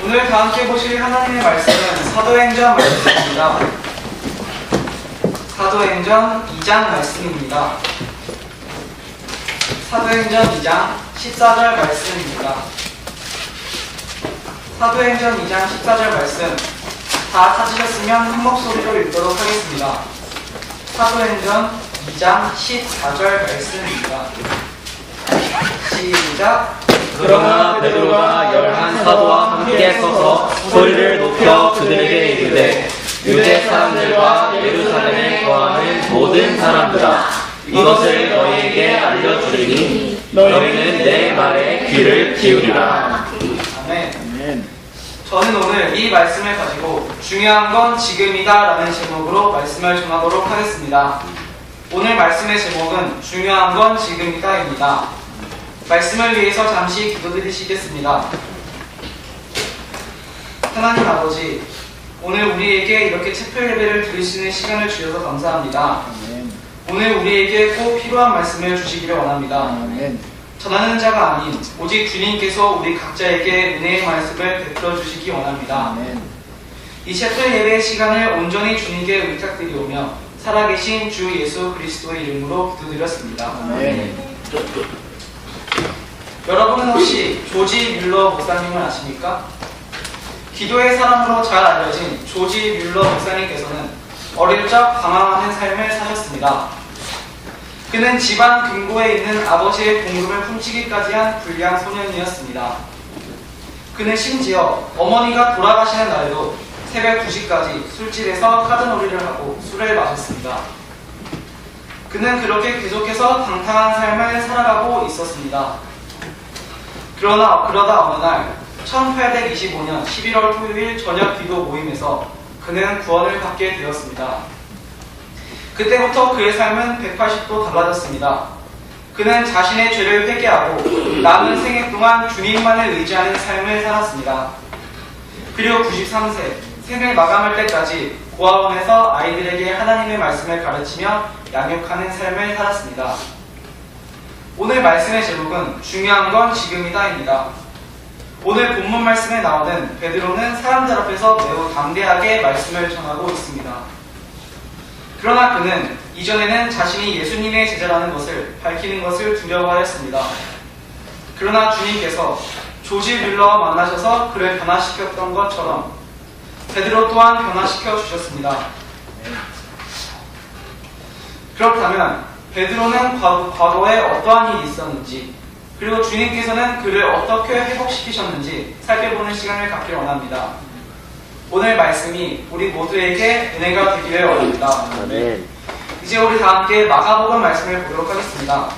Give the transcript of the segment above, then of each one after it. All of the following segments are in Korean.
오늘 다 함께 보실 하나님의 말씀은 사도행전 말씀입니다. 사도행전 2장 말씀입니다. 사도행전 2장 14절 말씀입니다. 사도행전 2장 14절 말씀 다 찾으셨으면 한 목소리로 읽도록 하겠습니다. 사도행전 2장 14절 말씀입니다. 시작. 그러나 베드로가 11 사도와 함께 서서 소리를 높여 그들에게 이르되 유대 사람들과 예루살렘에 거하는 모든 사람들아, 이것을 너희에게 알려주리니 너희는 내 말에 귀를 기울이라. 아멘. 저는 오늘 이 말씀을 가지고 중요한 건 지금이다 라는 제목으로 말씀을 전하도록 하겠습니다. 오늘 말씀의 제목은 중요한 건 지금이다 입니다. 말씀을 위해서 잠시 기도드리시겠습니다. 하나님 아버지, 오늘 우리에게 이렇게 채플 예배를 드릴 수 있는 시간을 주셔서 감사합니다. 오늘 우리에게 꼭 필요한 말씀을 주시기를 원합니다. 전하는 자가 아닌 오직 주님께서 우리 각자에게 은혜의 말씀을 베풀어 주시기 원합니다. 이 채플 예배의 시간을 온전히 주님께 의탁드리오며 살아계신 주 예수 그리스도의 이름으로 기도드렸습니다. 여러분은 혹시 조지 뮬러 목사님을 아십니까? 기도의 사람으로 잘 알려진 조지 뮬러 목사님께서는 어릴 적 방황하는 삶을 사셨습니다. 그는 집안 금고에 있는 아버지의 봉급을 훔치기까지 한 불량 소년이었습니다. 그는 심지어 어머니가 돌아가시는 날에도 새벽 2시까지 술집에서 카드놀이를 하고 술을 마셨습니다. 그는 그렇게 계속해서 방탕한 삶을 살아가고 있었습니다. 그러다 어느 날 1825년 11월 토요일 저녁 기도 모임에서 그는 구원을 받게 되었습니다. 그때부터 그의 삶은 180도 달라졌습니다. 그는 자신의 죄를 회개하고 남은 생애 동안 주님만을 의지하는 삶을 살았습니다. 그리고 93세 생을 마감할 때까지 고아원에서 아이들에게 하나님의 말씀을 가르치며 양육하는 삶을 살았습니다. 오늘 말씀의 제목은 중요한 건 지금이다입니다. 오늘 본문 말씀에 나오는 베드로는 사람들 앞에서 매우 담대하게 말씀을 전하고 있습니다. 그러나 그는 이전에는 자신이 예수님의 제자라는 것을 밝히는 것을 두려워하였습니다. 그러나 주님께서 조지 뮬러와 만나셔서 그를 변화시켰던 것처럼 베드로 또한 변화시켜 주셨습니다. 그렇다면 베드로는 과거에 어떠한 일이 있었는지, 그리고 주님께서는 그를 어떻게 회복시키셨는지 살펴보는 시간을 갖길 원합니다. 오늘 말씀이 우리 모두에게 은혜가 되기를 원합니다. 이제 우리 다 함께 마가복음 말씀을 보도록 하겠습니다.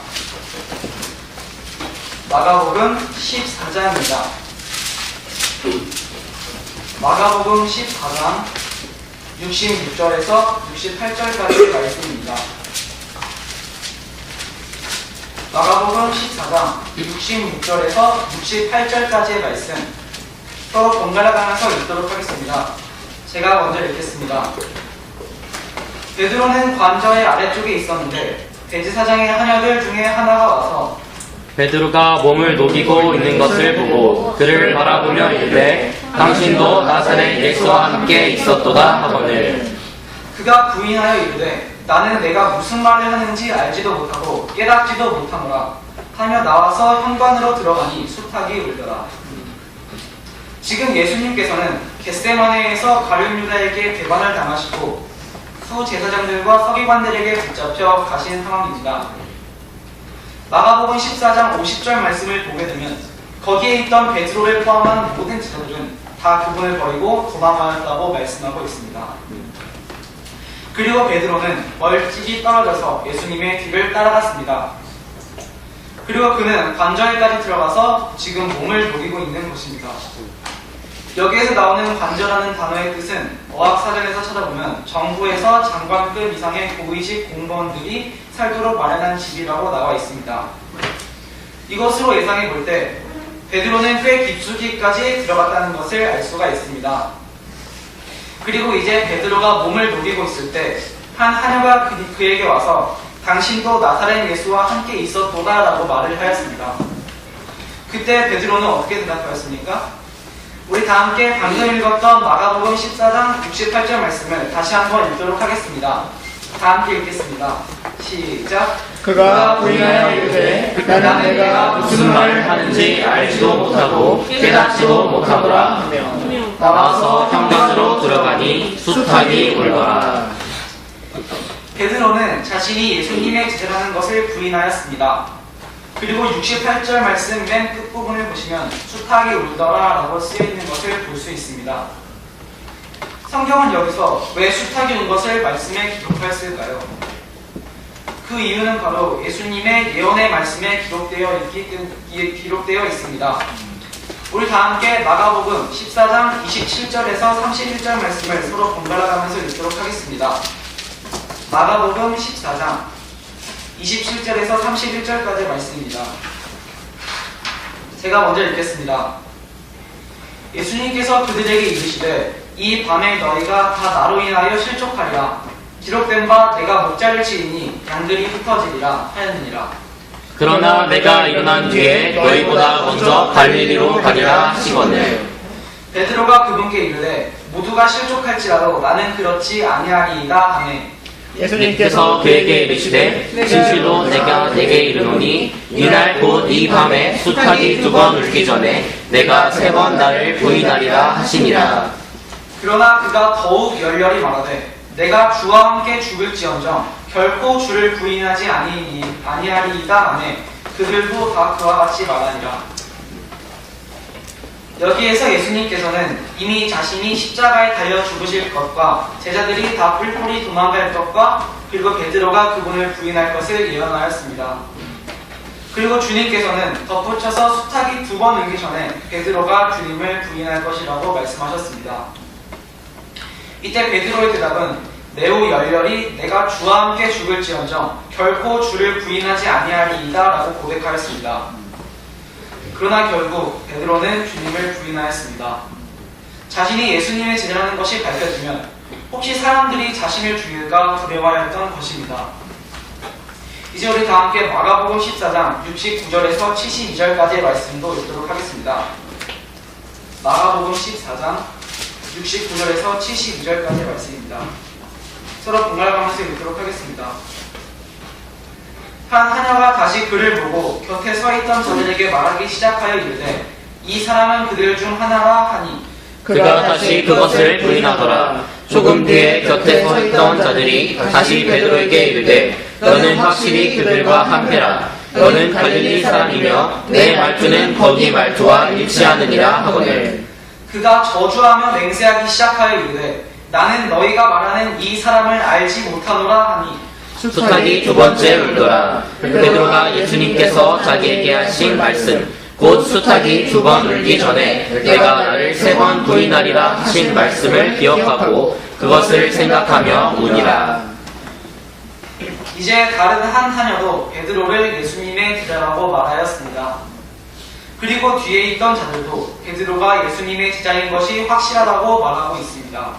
마가복음 14장입니다. 마가복음 14장 66절에서 68절까지의 말씀입니다. 마가복음 14장 66절에서 68절까지의 말씀 서로 번갈아 가면서 읽도록 하겠습니다. 제가 먼저 읽겠습니다. 베드로는 관저의 아래쪽에 있었는데 대제사장의 하녀들 중에 하나가 와서 베드로가 몸을 녹이고 있는 것을 보고 그를 바라보며 이르되 당신도 나사렛 예수와 함께 있었도다 하거늘. 그가 부인하여 이르되 나는 내가 무슨 말을 하는지 알지도 못하고 깨닫지도 못하노라 하며 나와서 현관으로 들어가니 수탉이 울더라. 지금 예수님께서는 겟세마네에서 가룟 유다에게 배반을 당하시고 수제사장들과 서기관들에게 붙잡혀 가신 상황입니다. 마가복음 14장 50절 말씀을 보게 되면 거기에 있던 베드로를 포함한 모든 제자들은 다 그분을 버리고 도망하였다고 말씀하고 있습니다. 그리고 베드로는 멀찍이 떨어져서 예수님의 뒤를 따라갔습니다. 그리고 그는 관저에까지 들어가서 지금 몸을 녹이고 있는 것입니다. 여기에서 나오는 관저라는 단어의 뜻은 어학사전에서 찾아보면 정부에서 장관급 이상의 고위직 공무원들이 살도록 마련한 집이라고 나와 있습니다. 이것으로 예상해 볼 때 베드로는 꽤 깊숙이까지 들어갔다는 것을 알 수가 있습니다. 그리고 이제 베드로가 몸을 녹이고 있을 때 한 하녀가 그에게 와서 당신도 나사렛 예수와 함께 있었도다 라고 말을 하였습니다. 그때 베드로는 어떻게 대답하였습니까? 우리 다 함께 방금 읽었던 마가복음 14장 68절 말씀을 다시 한번 읽도록 하겠습니다. 다 함께 읽겠습니다. 시작. 그가 부인하여 이르되 나는 내가 무슨 말을 하는지 알지도 못하고 깨닫지도 못하더라 하며 나와서 현관으로 들어가니 숱하게 울더라. 베드로는 자신이 예수님의 제자라는 것을 부인하였습니다. 그리고 68절 말씀 맨 끝부분을 보시면 숱하게 울더라 라고 쓰여있는 것을 볼 수 있습니다. 성경은 여기서 왜 숱하게 운 것을 말씀에 기록하였을까요? 그 이유는 바로 예수님의 예언의 말씀에 기록되어 있습니다. 우리 다 함께 마가복음 14장 27절에서 31절 말씀을 서로 번갈아 가면서 읽도록 하겠습니다. 마가복음 14장 27절에서 31절까지 말씀입니다. 제가 먼저 읽겠습니다. 예수님께서 그들에게 이르시되 이 밤에 너희가 다 나로 인하여 실족하리라. 기록된 바 내가 목자를 치리니 양들이 흩어지리라 하였느니라. 그러나 내가 일어난 뒤에 너희보다 먼저 갈릴리로 가리라 하시거늘. 베드로가 그분께 이르되 모두가 실족할지라도 나는 그렇지 아니하리이다 하매 예수님께서 그에게 이르시되 진실로 내가 내게 이르노니 이날 곧 이 밤에 숱하게 2번 울기 전에 내가 3번 나를 부인하리라 하시니라. 그러나 그가 더욱 열렬히 말하되 내가 주와 함께 죽을지언정 결코 주를 부인하지 아니하리이다 하매 그들도 다 그와 같이 말하니라. 여기에서 예수님께서는 이미 자신이 십자가에 달려 죽으실 것과 제자들이 다 뿔뿔이 도망갈 것과 그리고 베드로가 그분을 부인할 것을 예언하였습니다. 그리고 주님께서는 덧붙여서 숱하게 2번 울기 전에 베드로가 주님을 부인할 것이라고 말씀하셨습니다. 이때 베드로의 대답은 매우 열렬히 내가 주와 함께 죽을지언정 결코 주를 부인하지 아니하리이다 라고 고백하였습니다. 그러나 결국 베드로는 주님을 부인하였습니다. 자신이 예수님의 제자라는 것이 밝혀지면 혹시 사람들이 자신을 죽일까 두려워하였던 것입니다. 이제 우리 다 함께 마가복음 14장 69절에서 72절까지의 말씀도 읽도록 하겠습니다. 마가복음 14장 69절에서 72절까지의 말씀입니다. 서로 번갈아 가면서 읽도록 하겠습니다. 한 하녀가 다시 그를 보고 곁에 서 있던 저들에게 말하기 시작하여 이르되 이 사람은 그들 중 하나라 하니 그가 다시 그것을 부인하더라. 조금 뒤에 곁에 서 있던 자들이 다시 베드로에게 이르되 너는 확실히 그들과 함께라. 너는 갈릴리 사람이며 내 말투는 거기 말투와 일치하느니라 하거늘. 그가 저주하며 맹세하기 시작하여 이르되 나는 너희가 말하는 이 사람을 알지 못하노라 하니 숱하게 2번째 울더라. 베드로가 예수님께서 자기에게 하신 말씀 곧 숱하게 2번 울기 전에 내가 나를 3번 부인하리라 하신 말씀을 기억하고 그것을 생각하며 우니라. 이제 다른 한 하녀도 베드로를 예수님의 제자라고 말하였습니다. 그리고 뒤에 있던 자들도 베드로가 예수님의 제자인 것이 확실하다고 말하고 있습니다.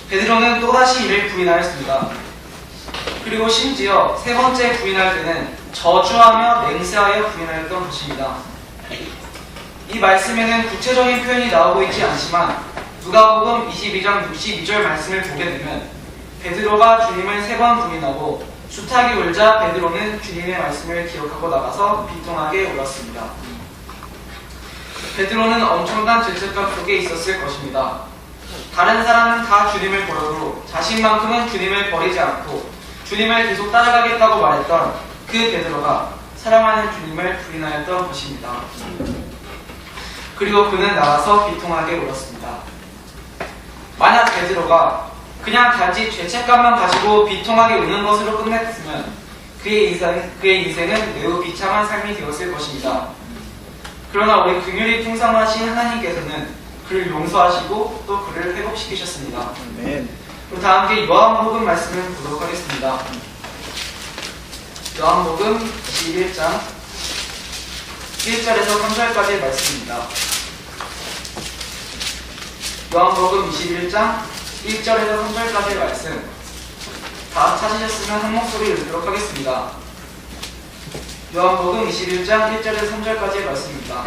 베드로는 또다시 이를 부인하였습니다. 그리고 심지어 3번째 부인할 때는 저주하며 맹세하여 부인하였던 것입니다. 이 말씀에는 구체적인 표현이 나오고 있지 않지만 누가복음 22장 62절 말씀을 보게 되면 베드로가 주님을 3번 부인하고 숱하게 울자 베드로는 주님의 말씀을 기록하고 나가서 비통하게 울었습니다. 베드로는 엄청난 죄책감 속에 있었을 것입니다. 다른 사람은 다 주님을 버려도 자신만큼은 주님을 버리지 않고 주님을 계속 따라가겠다고 말했던 그 베드로가 사랑하는 주님을 부인하였던 것입니다. 그리고 그는 나가서 비통하게 울었습니다. 만약 베드로가 그냥 단지 죄책감만 가지고 비통하게 우는 것으로 끝냈으면 그의 인생은 매우 비참한 삶이 되었을 것입니다. 그러나 우리 긍휼이 풍성하신 하나님께서는 그를 용서하시고 또 그를 회복시키셨습니다. 아멘. 그럼 다 함께 요한복음 말씀을 보도록 하겠습니다. 요한복음 21장 1절에서 3절까지의 말씀입니다. 요한복음 21장 1절에서 3절까지의 말씀 다 찾으셨으면 한 목소리 읽도록 하겠습니다. 요한복음 21장 1절에서 3절까지의 말씀입니다.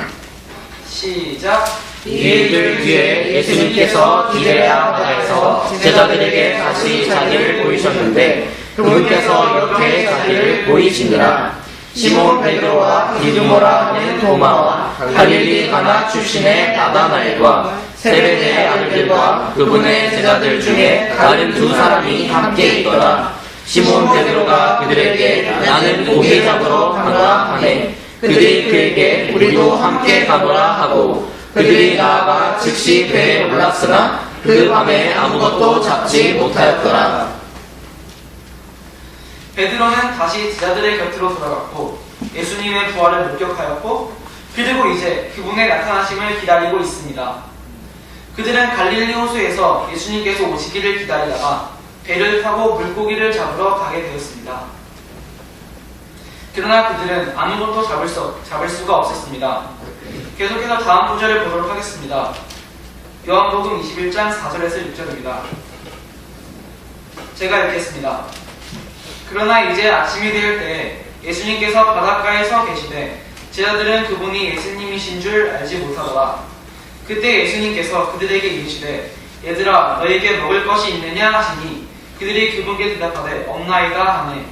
시작! 이 일들 뒤에 예수님께서 디베레아 바다에서 제자들에게 다시 자기를 보이셨는데 그분께서 이렇게 자기를 보이시니라. 시몬 베드로와 디두모라 하는 도마와 갈릴리 가나 출신의 나다나엘과 세베대의 아들들과 그분의 제자들 중에 다른 두 사람이 함께 있더라. 시몬 베드로가 그들에게 나는 고기 잡으러 간다 하네. 그들이 그에게 우리도 함께 가보라 하고 그들이 나아가 즉시 배에 올랐으나 그 밤에 아무것도 잡지 못하였더라. 베드로는 다시 제자들의 곁으로 돌아갔고 예수님의 부활을 목격하였고 그리고 이제 그분의 나타나심을 기다리고 있습니다. 그들은 갈릴리 호수에서 예수님께서 오시기를 기다리다가 배를 타고 물고기를 잡으러 가게 되었습니다. 그러나 그들은 아무것도 잡을 수가 없었습니다. 계속해서 다음 구절을 보도록 하겠습니다. 요한복음 21장 4절에서 6절입니다. 제가 읽겠습니다. 그러나 이제 아침이 될 때에 예수님께서 바닷가에 서 계시되 제자들은 그분이 예수님이신 줄 알지 못하더라. 그때 예수님께서 그들에게 이르시되 얘들아 너에게 먹을 것이 있느냐 하시니 그들이 그분께 대답하되 없나이다 하네.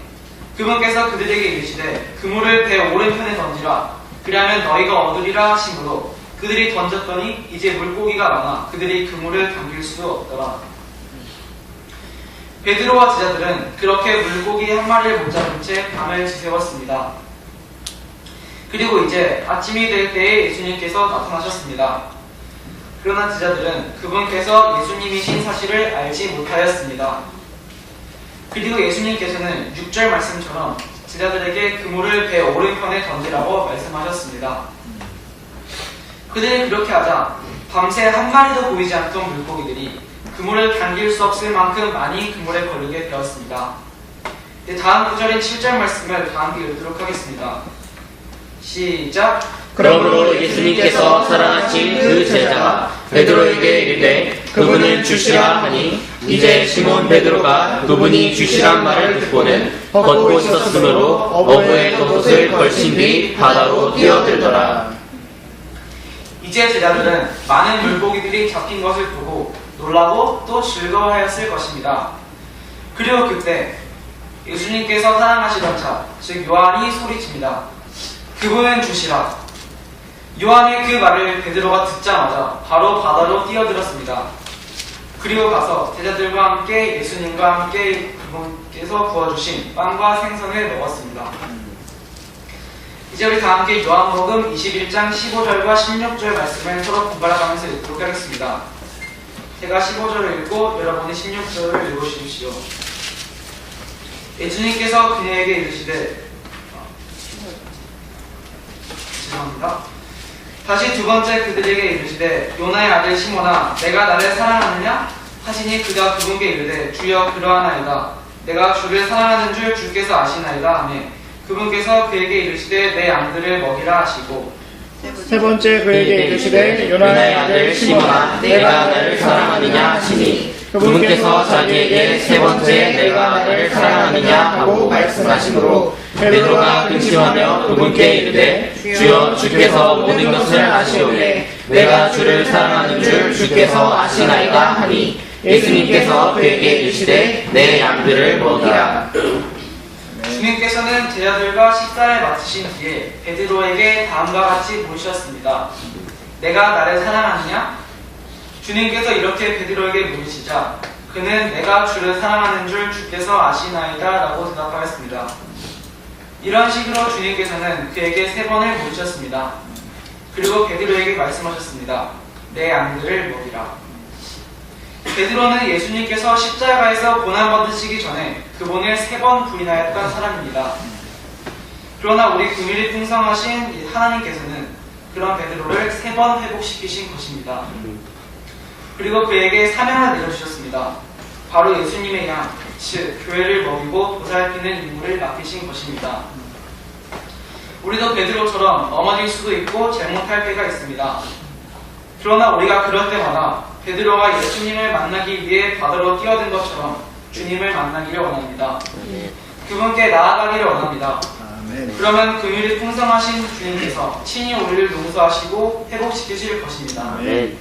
그분께서 그들에게 이르시되 그물을 배 오른편에 던지라. 그리하면 너희가 얻으리라 하심으로 그들이 던졌더니 이제 물고기가 많아 그들이 그물을 당길 수 없더라. 베드로와 제자들은 그렇게 물고기 한 마리를 못 잡은 채 밤을 지새웠습니다. 그리고 이제 아침이 될 때에 예수님께서 나타나셨습니다. 그러나 제자들은 그분께서 예수님이신 사실을 알지 못하였습니다. 그리고 예수님께서는 6절 말씀처럼 제자들에게 그물을 배 오른편에 던지라고 말씀하셨습니다. 그들이 그렇게 하자 밤새 한 마리도 보이지 않던 물고기들이 그물을 당길 수 없을 만큼 많이 그물에 걸리게 되었습니다. 다음 구절인 7절 말씀을 다 함께 읽도록 하겠습니다. 시작! 그러므로 예수님께서 사랑하신 그 제자가 베드로에게 이르되 그분은 주시라 하니 이제 시몬 베드로가 그분이 주시란 말을 듣고는 걷고 있었으므로 어부의 겉옷을 걸친 뒤 바다로 뛰어들더라. 이제 제자들은 많은 물고기들이 잡힌 것을 보고 놀라고 또 즐거워하였을 것입니다. 그리고 그때 예수님께서 사랑하시던 자, 즉 요한이 소리칩니다. 그분은 주시라. 요한의 그 말을 베드로가 듣자마자 바로 바다로 뛰어들었습니다. 그리고 가서 제자들과 함께 예수님과 함께 그분께서 구워주신 빵과 생선을 먹었습니다. 이제 우리 다 함께 요한복음 21장 15절과 16절 말씀을 서로 분발하면서 읽도록 하겠습니다. 제가 15절을 읽고 여러분이 16절을 읽으십시오. 예수님께서 그녀에게 이르시되 죄송합니다. 다시 두 번째 그들에게 이르시되 요나의 아들 시몬아 내가 나를 사랑하느냐 하시니 그가 그분께 이르되 주여 그러하나이다. 내가 주를 사랑하는 줄 주께서 아시나이다 하매 그분께서 그에게 이르시되 내 양들을 먹이라 하시고 세 번째 그에게 이르시되 요나의 아들 시몬아 내가 나를 사랑하느냐 하시니 그분께서 자기에게 세 번째 내가 나를 사랑하느냐 하고 말씀하시므로 베드로가 근심하며 그분께 이르되 주여 주께서 모든 것을 아시오매 내가 주를 사랑하는 줄 주께서 아시나이다 하니 예수님께서 그에게 이르시되 내 양들을 먹이라. 주님께서는 제자들과 식사를 마치신 뒤에 베드로에게 다음과 같이 물으셨습니다. 내가 나를 사랑하느냐? 주님께서 이렇게 베드로에게 물으시자 그는 내가 주를 사랑하는 줄 주께서 아시나이다 라고 대답하였습니다. 이런 식으로 주님께서는 그에게 3번을 물으셨습니다. 그리고 베드로에게 말씀하셨습니다. 내 양들을 먹이라. 베드로는 예수님께서 십자가에서 고난받으시기 전에 그분을 3번 부인하였던 사람입니다. 그러나 우리 긍휼이 풍성하신 하나님께서는 그런 베드로를 3번 회복시키신 것입니다. 그리고 그에게 사명을 내려주셨습니다. 바로 예수님의 양, 즉 교회를 먹이고 보살피는 임무를 맡기신 것입니다. 우리도 베드로처럼 넘어질 수도 있고 잘못할 때가 있습니다. 그러나 우리가 그럴 때마다 베드로가 예수님을 만나기 위해 바다로 뛰어든 것처럼 주님을 만나기를 원합니다. 그분께 나아가기를 원합니다. 그러면 긍휼이 풍성하신 주님께서 친히 우리를 용서하시고 회복시키실 것입니다. 아멘.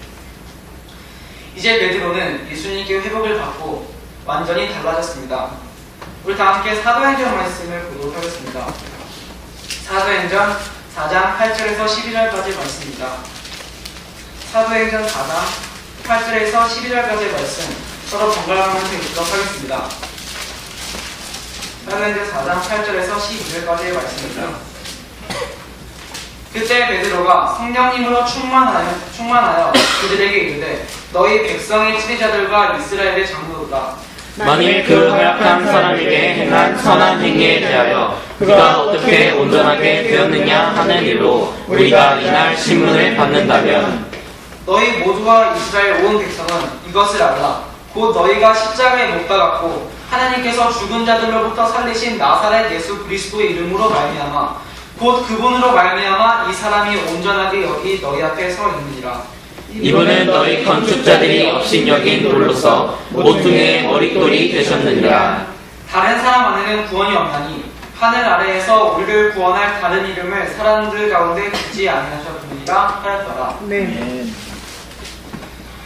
이제 베드로는 예수님께 회복을 받고 완전히 달라졌습니다. 우리 다 함께 사도행전 말씀을 보도록 하겠습니다. 사도행전 4장 8절에서 12절까지 말씀입니다. 사도행전 4장 8절에서 12절까지 말씀 서로 번갈아가면서 읽도록 하겠습니다. 사도행전 4장 8절에서 12절까지의 말씀입니다. 그때 베드로가 성령님으로 충만하여 그들에게 이르되 너희 백성의 지도자들과 이스라엘의 장로들아 만일 그 허약한 사람에게 행한 선한 행위에 대하여 그가 어떻게 온전하게 되었느냐 하는 일로 우리가 이날 신문을 받는다면 너희 모두와 이스라엘 온 백성은 이것을 알라. 곧 너희가 십자가에 못 박았고 하나님께서 죽은 자들로부터 살리신 나사렛 예수 그리스도의 이름으로 말미암아 곧 그분으로 말미암아 이 사람이 온전하게 여기 너희 앞에 서 있느니라. 이분은 너희 건축자들이 업신여긴 돌로서 모퉁이의 머릿돌이 되셨느니라. 다른 사람 안에는 구원이 없나니 하늘 아래에서 우리를 구원할 다른 이름을 사람들 가운데 주지 아니하셨느니라 하였더라.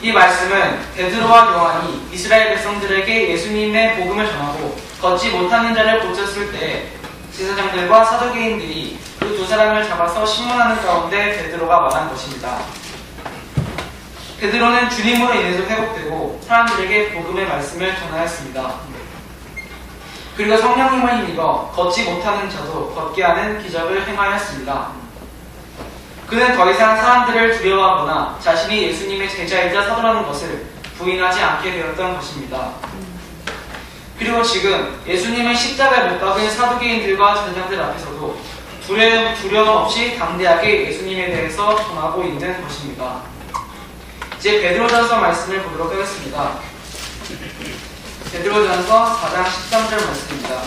이 말씀은 베드로와 요한이 이스라엘 백성들에게 예수님의 복음을 전하고 걷지 못하는 자를 고쳤을 때 제사장들과 사두개인들이 그 두 사람을 잡아서 신문하는 가운데 베드로가 말한 것입니다. 베드로는 주님으로 인해서 회복되고 사람들에게 복음의 말씀을 전하였습니다. 그리고 성령님을 힘입어 걷지 못하는 자도 걷게 하는 기적을 행하였습니다. 그는 더 이상 사람들을 두려워하거나 자신이 예수님의 제자이자 사도라는 것을 부인하지 않게 되었던 것입니다. 그리고 지금 예수님의 십자가에 못 박은 사두개인들과 제사장들 앞에서도 두려움 없이 담대하게 예수님에 대해서 전하고 있는 것입니다. 이제 베드로전서 말씀을 보도록 하겠습니다. 베드로전서 4장 13절 말씀입니다.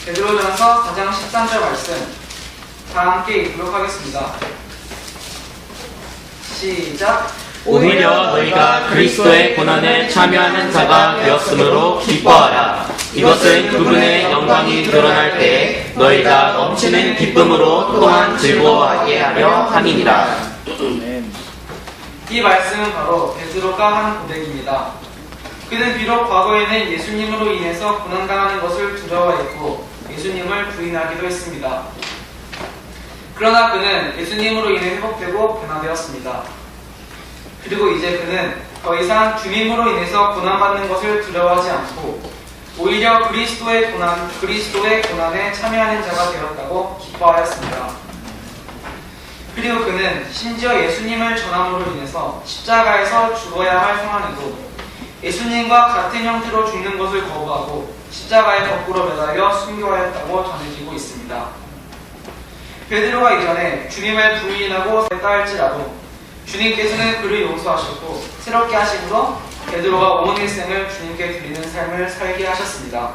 베드로전서 4장 13절 말씀 다 함께 읽도록 하겠습니다. 시작. 오히려 너희가 그리스도의 고난에 참여하는 자가 되었으므로 기뻐하라. 이것은 그분의 영광이 드러날 때에 너희가 넘치는 기쁨으로 또한 즐거워하게 하려 함이니라. 이 말씀은 바로 베드로가 한 고백입니다. 그는 비록 과거에는 예수님으로 인해서 고난당하는 것을 두려워했고 예수님을 부인하기도 했습니다. 그러나 그는 예수님으로 인해 회복되고 변화되었습니다. 그리고 이제 그는 더 이상 주님으로 인해서 고난받는 것을 두려워하지 않고 오히려 그리스도의 고난에 참여하는 자가 되었다고 기뻐하였습니다. 그리고 그는 심지어 예수님을 전함으로 인해서 십자가에서 죽어야 할 상황에도 예수님과 같은 형태로 죽는 것을 거부하고 십자가에 거꾸로 매달려 순교하였다고 전해지고 있습니다. 베드로가 이전에 주님을 부인하고 했다 할지라도 주님께서는 그를 용서하셨고 새롭게 하심으로 베드로가 온 일생을 주님께 드리는 삶을 살게 하셨습니다.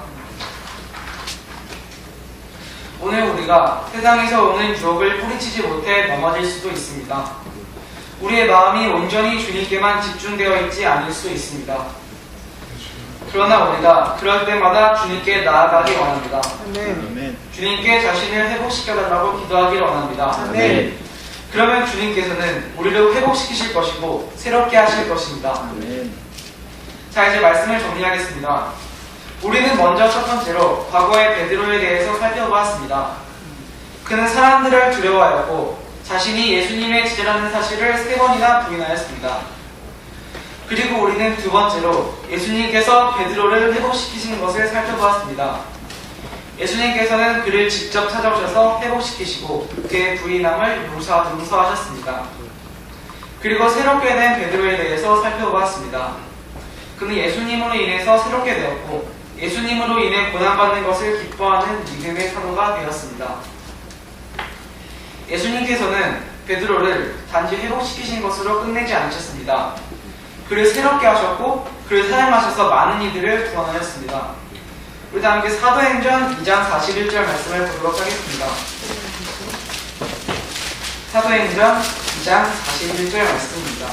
오늘 우리가 세상에서 오는 유혹을 뿌리치지 못해 넘어질 수도 있습니다. 우리의 마음이 온전히 주님께만 집중되어 있지 않을 수 있습니다. 그러나 우리가 그럴 때마다 주님께 나아가기 원합니다. 주님께 자신을 회복시켜달라고 기도하기를 원합니다. 그러면 주님께서는 우리를 회복시키실 것이고 새롭게 하실 것입니다. 자, 이제 말씀을 정리하겠습니다. 우리는 먼저 첫 번째로 과거의 베드로에 대해서 살펴보았습니다. 그는 사람들을 두려워하였고 자신이 예수님의 제자라는 사실을 3번이나 부인하였습니다. 그리고 우리는 두 번째로 예수님께서 베드로를 회복시키신 것을 살펴보았습니다. 예수님께서는 그를 직접 찾아오셔서 회복시키시고 그의 부인함을 용서하셨습니다. 그리고 새롭게 된 베드로에 대해서 살펴보았습니다. 그는 예수님으로 인해서 새롭게 되었고 예수님으로 인해 고난받는 것을 기뻐하는 믿음의 사도가 되었습니다. 예수님께서는 베드로를 단지 회복시키신 것으로 끝내지 않으셨습니다. 그를 새롭게 하셨고 그를 사용하셔서 많은 이들을 구원하셨습니다. 우리 다 함께 사도행전 2장 41절 말씀을 보도록 하겠습니다. 사도행전 2장 41절 말씀입니다.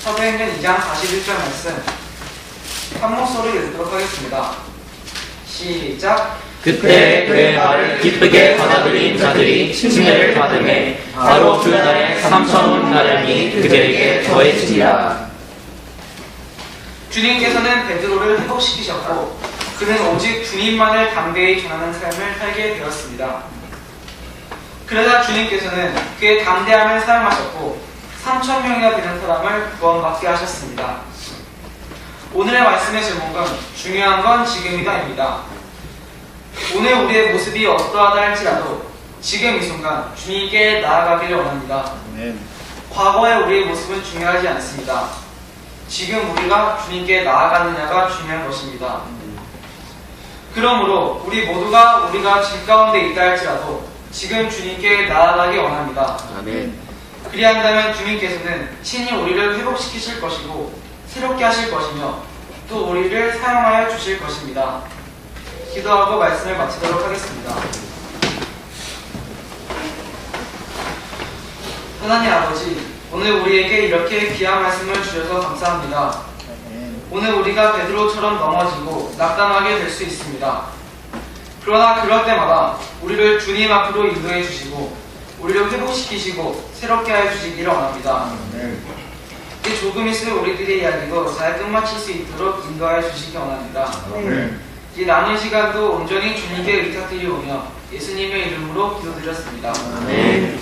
사도행전 2장 41절 말씀 한 목소리 읽도록 하겠습니다. 시작. 그때 그의 말을 기쁘게 받아들인 자들이 칭례를 받으매 바로 그 날에 3,000원 나량이 그들에게 더해지니라. 주님께서는 베드로를 회복시키셨고 그는 오직 주님만을 담대히 전하는 삶을 살게 되었습니다. 그러자 주님께서는 그의 담대함을 사용하셨고 3,000명이나 되는 사람을 구원받게 하셨습니다. 오늘의 말씀의 제목은 중요한 건 지금이다입니다. 오늘 우리의 모습이 어떠하다 할지라도 지금 이 순간 주님께 나아가기를 원합니다. 과거의 우리의 모습은 중요하지 않습니다. 지금 우리가 주님께 나아가느냐가 중요한 것입니다. 그러므로 우리 모두가 우리가 짐 가운데 있다 할지라도 지금 주님께 나아가기 원합니다. 아멘. 그리한다면 주님께서는 친히 우리를 회복시키실 것이고 새롭게 하실 것이며 또 우리를 사용하여 주실 것입니다. 기도하고 말씀을 마치도록 하겠습니다. 하나님 아버지, 오늘 우리에게 이렇게 귀한 말씀을 주셔서 감사합니다. 오늘 우리가 베드로처럼 넘어지고 낙담하게 될 수 있습니다. 그러나 그럴 때마다 우리를 주님 앞으로 인도해 주시고 우리를 회복시키시고 새롭게 하여 주시기를 원합니다. 이 조금 있을 우리들의 이야기도 잘 끝마칠 수 있도록 인도하여 주시기 원합니다. 이 남은 시간도 온전히 주님께 의탁드리오며 예수님의 이름으로 기도드렸습니다. 아멘.